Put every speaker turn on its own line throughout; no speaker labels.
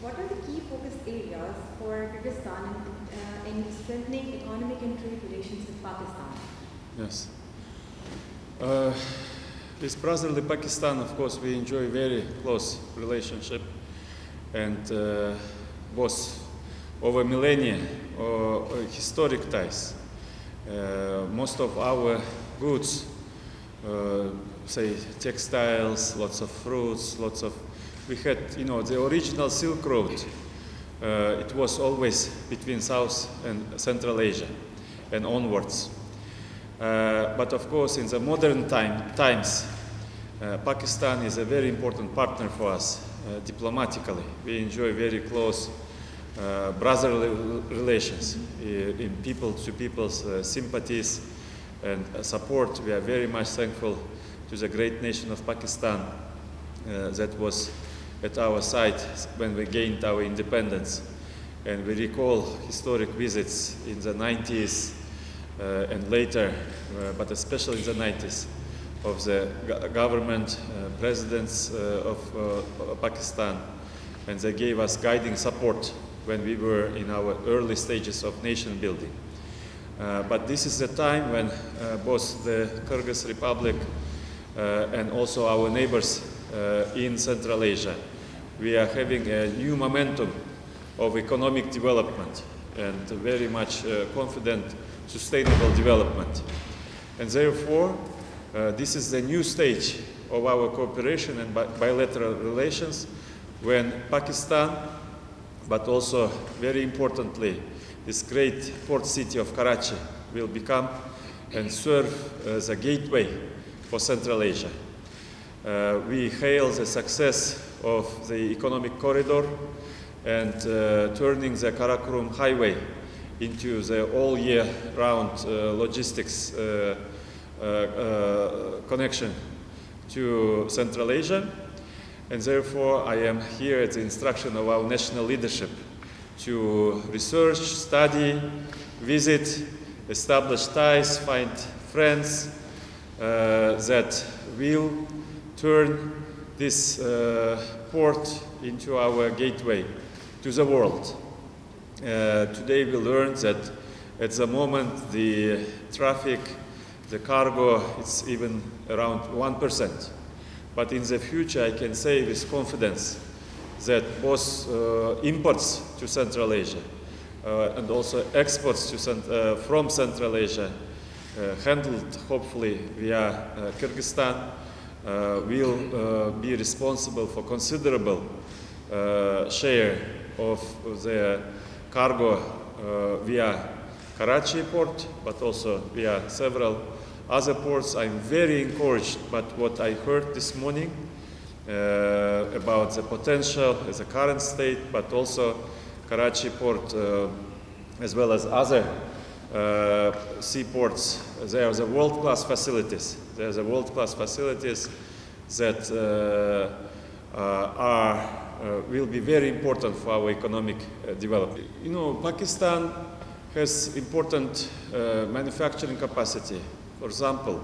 What are the key focus areas for Kyrgyzstan in strengthening economic and trade relations with Pakistan?
Yes. With brotherly Pakistan, of course, we enjoy very close relationship, and was over millennia or historic ties. Most of our goods, say textiles, lots of fruits, we had, the original Silk Road. It was always between South and Central Asia and onwards. But of course, in the modern times, Pakistan is a very important partner for us diplomatically. We enjoy very close brotherly relations in people-to-people's sympathies and support. We are very much thankful to the great nation of Pakistan that was at our side when we gained our independence. And we recall historic visits in the 90s and later, but especially in the 90s, of the government, presidents of Pakistan, and they gave us guiding support when we were in our early stages of nation building. But this is the time when both the Kyrgyz Republic and also our neighbors in Central Asia, we are having a new momentum of economic development and very much confident, sustainable development. And therefore, this is the new stage of our cooperation and bilateral relations when Pakistan, but also very importantly, this great port city of Karachi will become and serve as a gateway for Central Asia. We hail the success of the economic corridor and turning the Karakorum Highway into the all-year-round logistics connection to Central Asia. And therefore, I am here at the instruction of our national leadership to research, study, visit, establish ties, find friends that will turn this port into our gateway to the world. Today we learned that at the moment the traffic, the cargo, it's even around 1%. But in the future, I can say with confidence that both imports to Central Asia and also exports from Central Asia, handled hopefully via Kyrgyzstan, will be responsible for considerable share of the cargo via Karachi Port, but also via several other ports. I'm very encouraged by what I heard this morning about the potential as a current state, but also Karachi Port as well as other seaports. There are the world-class facilities. There are the world-class facilities that will be very important for our economic development. Pakistan has important manufacturing capacity. For example,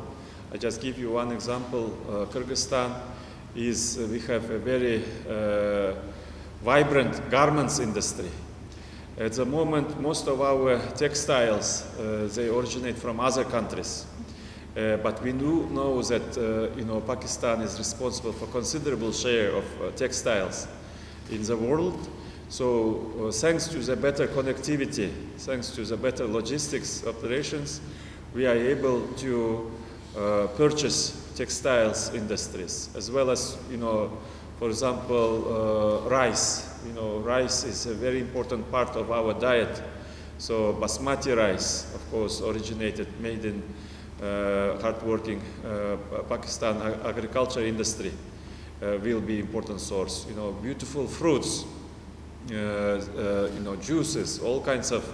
I just give you one example. Kyrgyzstan we have a very vibrant garments industry. At the moment, most of our textiles, they originate from other countries. But we do know that Pakistan is responsible for considerable share of textiles in the world. So thanks to the better connectivity, thanks to the better logistics operations, we are able to purchase textiles industries, as well as, for example, rice. Rice is a very important part of our diet. So basmati rice, of course, made in hardworking Pakistan agriculture industry will be important source. Beautiful fruits, juices, all kinds of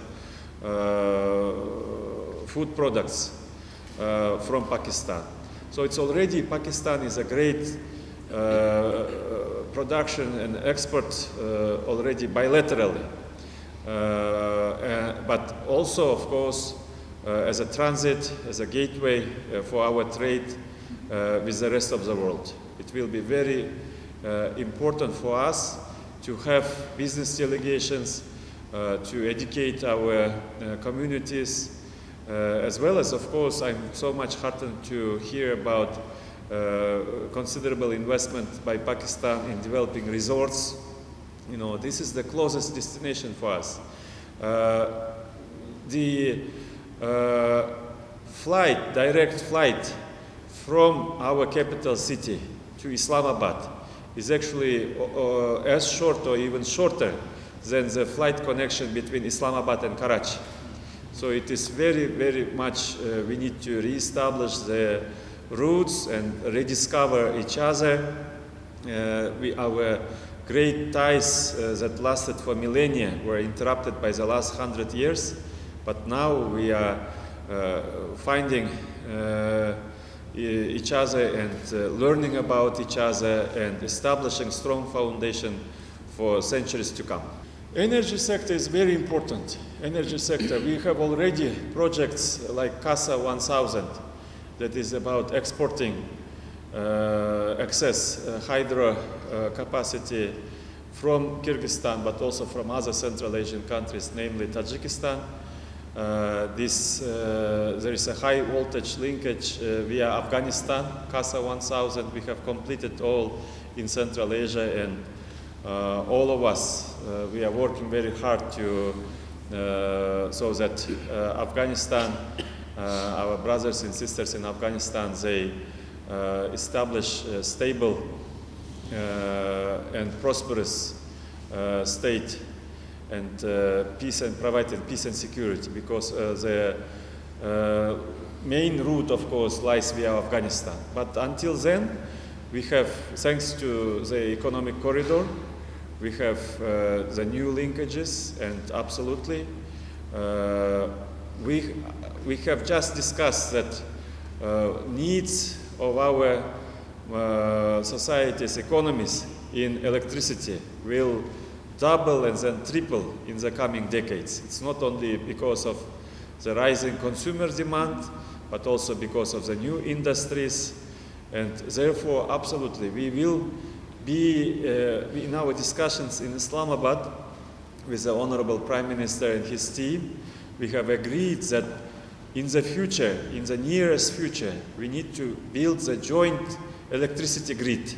food products from Pakistan. So Pakistan is a great production and export already bilaterally. But also, of course, as a transit, as a gateway for our trade with the rest of the world. It will be very important for us to have business delegations, to educate our communities, as well as, of course, I'm so much heartened to hear about considerable investment by Pakistan in developing resorts. You know, this is the closest destination for us. The direct flight from our capital city to Islamabad is actually as short or even shorter than the flight connection between Islamabad and Karachi. So it is very, very much we need to reestablish the roots and rediscover each other. Our great ties that lasted for millennia were interrupted by the last 100 years, but now we are finding each other and learning about each other and establishing strong foundation for centuries to come. Energy sector is very important. Energy sector, we have already projects like CASA 1000 that is about exporting excess hydro capacity from Kyrgyzstan, but also from other Central Asian countries, namely Tajikistan. There is a high voltage linkage via Afghanistan, CASA 1000. We have completed all in Central Asia, and all of us, we are working very hard to so that Afghanistan, our brothers and sisters in Afghanistan, they establish a stable and prosperous state and peace, and provided peace and security, because the main route, of course, lies via Afghanistan. But until then, we have, thanks to the economic corridor, we have the new linkages, and absolutely, we have just discussed that needs of our societies, economies in electricity will double and then triple in the coming decades. It's not only because of the rising consumer demand, but also because of the new industries, and therefore, absolutely, we will be in our discussions in Islamabad with the Honorable Prime Minister and his team. We have agreed that in the future, in the nearest future, we need to build the joint electricity grid,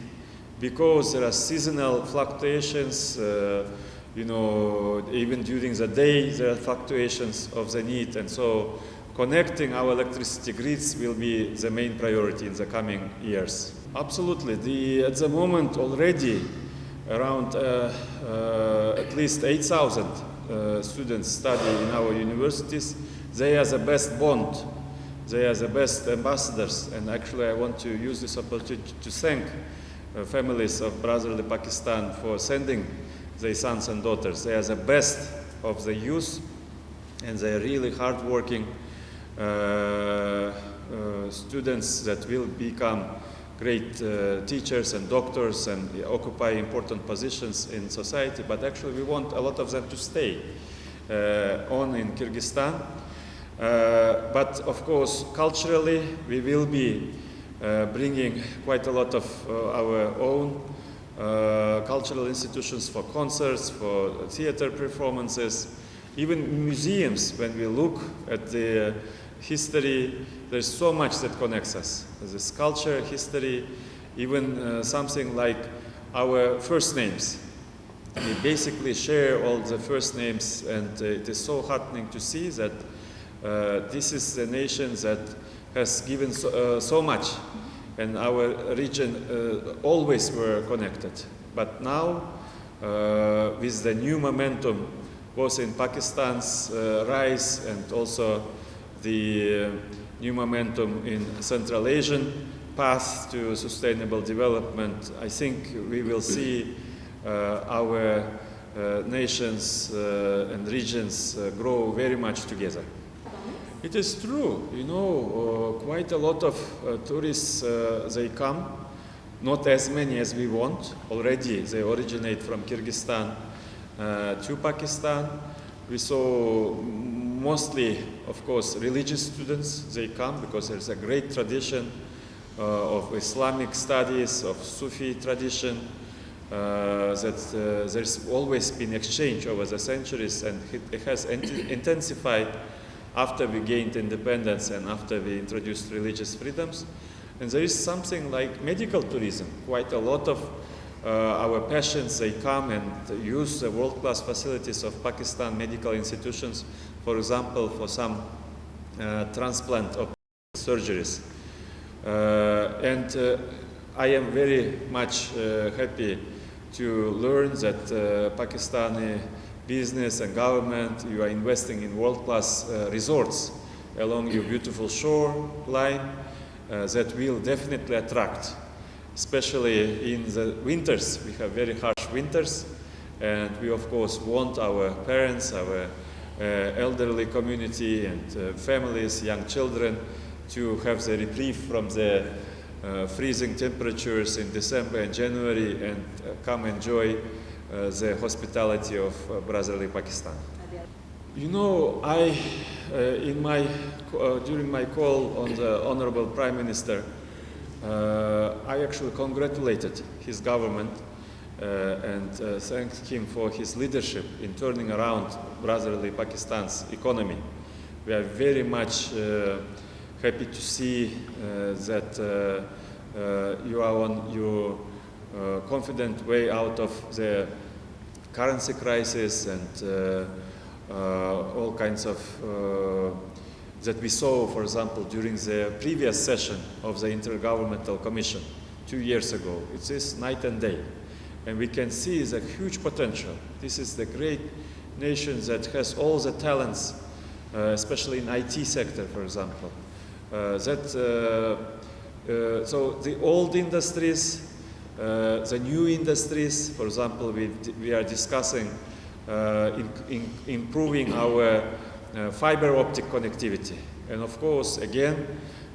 because there are seasonal fluctuations, you know, even during the day there are fluctuations of the need, and so connecting our electricity grids will be the main priority in the coming years. Absolutely. At the moment already around at least 8,000 students study in our universities. They are the best bond. They are the best ambassadors. And actually I want to use this opportunity to thank families of brotherly Pakistan for sending their sons and daughters. They are the best of the youth, and they are really hardworking students that will become great teachers and doctors and occupy important positions in society. But actually we want a lot of them to stay on in Kyrgyzstan. But of course, culturally, we will be bringing quite a lot of our own cultural institutions for concerts, for theater performances, even museums. When we look at the history, there's so much that connects us. This culture, history, even something like our first names. We basically share all the first names, and it is so heartening to see that this is a nation that has given so much, and our region always were connected. But now, with the new momentum, both in Pakistan's rise and also the new momentum in Central Asian path to sustainable development, I think we will see our nations and regions grow very much together. It is true, you know, quite a lot of tourists, they come, not as many as we want. Already they originate from Kyrgyzstan to Pakistan. We saw mostly, of course, religious students. They come because there's a great tradition of Islamic studies, of Sufi tradition. that there's always been exchange over the centuries, and it has intensified after we gained independence and after we introduced religious freedoms. And there is something like medical tourism. Quite a lot of our patients, they come and use the world-class facilities of Pakistan medical institutions, for example, for some transplant or surgeries. I am very much happy to learn that Pakistani business and government, you are investing in world-class resorts along your beautiful shoreline that will definitely attract, especially in the winters. We have very harsh winters, and we of course want our parents, our elderly community and families, young children, to have the reprieve from the freezing temperatures in December and January and come enjoy the hospitality of brotherly Pakistan. You know, during my call on the Honorable Prime Minister, I actually congratulated his government and thanked him for his leadership in turning around brotherly Pakistan's economy. We are very much happy to see that you are on your confident way out of the currency crisis and all kinds of that we saw, for example, during the previous session of the Intergovernmental Commission 2 years ago. It is night and day. And we can see the huge potential. This is the great nation that has all the talents, especially in IT sector, for example. So the old industries, the new industries, for example, we are discussing improving our fiber optic connectivity. And of course, again,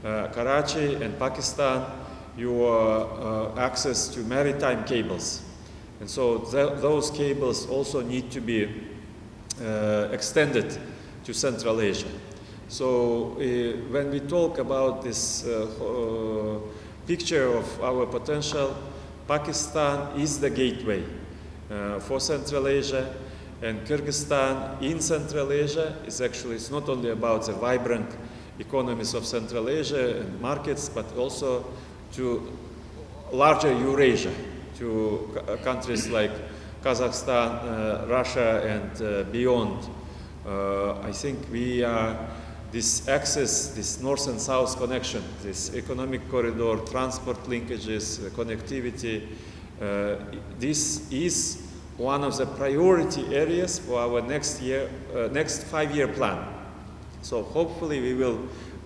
Karachi and Pakistan, your access to maritime cables. And so those cables also need to be extended to Central Asia. So when we talk about this picture of our potential, Pakistan is the gateway for Central Asia, and Kyrgyzstan in Central Asia is actually, it's not only about the vibrant economies of Central Asia and markets, but also to larger Eurasia, to countries like Kazakhstan, Russia, and beyond. I think we are this access, this north and south connection, this economic corridor, transport linkages, connectivity, this is one of the priority areas for our next 5-year plan. So hopefully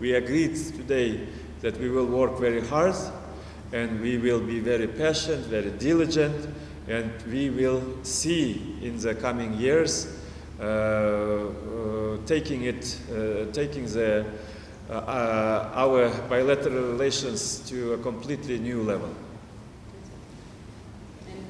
we agreed today that we will work very hard and we will be very patient, very diligent, and we will see in the coming years taking our bilateral relations to a completely new level.